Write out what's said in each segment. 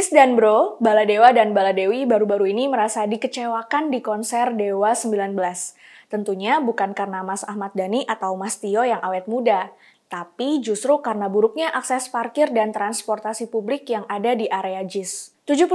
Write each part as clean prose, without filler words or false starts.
Sis dan bro, Baladewa dan Baladewi baru-baru ini merasa dikecewakan di konser Dewa 19. Tentunya bukan karena Mas Ahmad Dhani atau Mas Tio yang awet muda, tapi justru karena buruknya akses parkir dan transportasi publik yang ada di area JIS. 75.000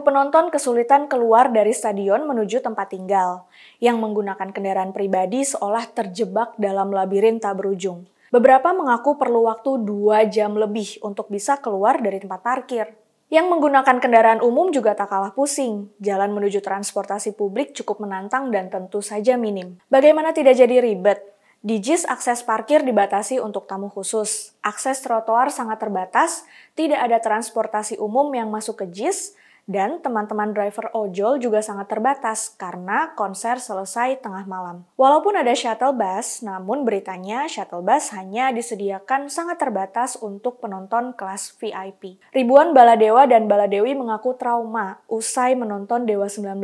penonton kesulitan keluar dari stadion menuju tempat tinggal, yang menggunakan kendaraan pribadi seolah terjebak dalam labirin tak berujung. Beberapa mengaku perlu waktu 2 jam lebih untuk bisa keluar dari tempat parkir. Yang menggunakan kendaraan umum juga tak kalah pusing. Jalan menuju transportasi publik cukup menantang dan tentu saja minim. Bagaimana tidak jadi ribet? Di JIS akses parkir dibatasi untuk tamu khusus. Akses trotoar sangat terbatas, tidak ada transportasi umum yang masuk ke JIS, dan teman-teman driver ojol juga sangat terbatas karena konser selesai tengah malam. Walaupun ada shuttle bus, namun beritanya shuttle bus hanya disediakan sangat terbatas untuk penonton kelas VIP. Ribuan Baladewa dan Baladewi mengaku trauma usai menonton Dewa 19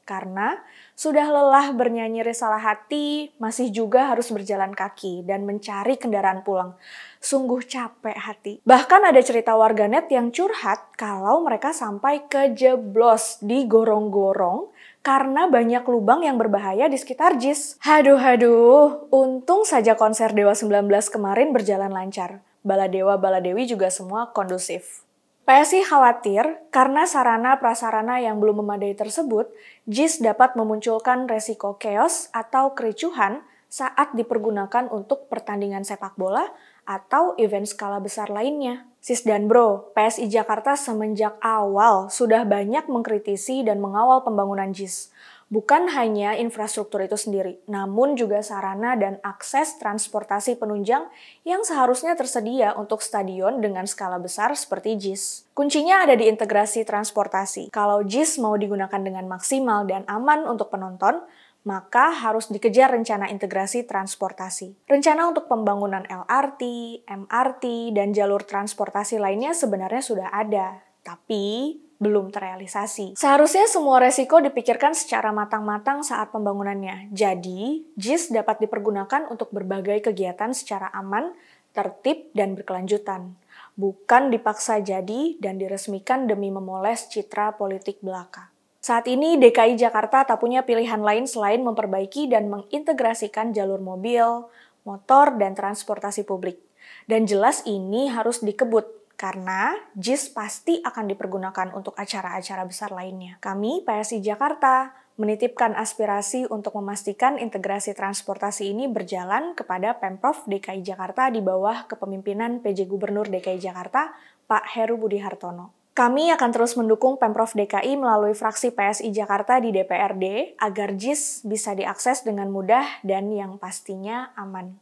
karena sudah lelah bernyanyi Risalah Hati, masih juga harus berjalan kaki dan mencari kendaraan pulang. Sungguh capek hati. Bahkan ada cerita warganet yang curhat kalau mereka sampai kejeblos di gorong-gorong karena banyak lubang yang berbahaya di sekitar JIS. Haduh, untung saja konser Dewa 19 kemarin berjalan lancar. Baladewa Baladewi juga semua kondusif. PSI khawatir karena sarana prasarana yang belum memadai tersebut, JIS dapat memunculkan resiko chaos atau kericuhan saat dipergunakan untuk pertandingan sepak bola atau event skala besar lainnya. Sis dan bro, PSI Jakarta semenjak awal sudah banyak mengkritisi dan mengawal pembangunan JIS. Bukan hanya infrastruktur itu sendiri, namun juga sarana dan akses transportasi penunjang yang seharusnya tersedia untuk stadion dengan skala besar seperti JIS. Kuncinya ada di integrasi transportasi. Kalau JIS mau digunakan dengan maksimal dan aman untuk penonton, maka harus dikejar rencana integrasi transportasi. Rencana untuk pembangunan LRT, MRT, dan jalur transportasi lainnya sebenarnya sudah ada, tapi belum terrealisasi. Seharusnya semua resiko dipikirkan secara matang-matang saat pembangunannya. Jadi, JIS dapat dipergunakan untuk berbagai kegiatan secara aman, tertib, dan berkelanjutan. Bukan dipaksa jadi dan diresmikan demi memoles citra politik belaka. Saat ini DKI Jakarta tak punya pilihan lain selain memperbaiki dan mengintegrasikan jalur mobil, motor, dan transportasi publik. Dan jelas ini harus dikebut, karena JIS pasti akan dipergunakan untuk acara-acara besar lainnya. Kami, PSI Jakarta, menitipkan aspirasi untuk memastikan integrasi transportasi ini berjalan kepada Pemprov DKI Jakarta di bawah kepemimpinan PJ Gubernur DKI Jakarta, Pak Heru Budi Hartono. Kami akan terus mendukung Pemprov DKI melalui fraksi PSI Jakarta di DPRD agar JIS bisa diakses dengan mudah dan yang pastinya aman.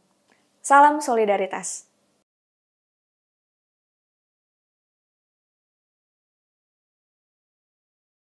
Salam solidaritas.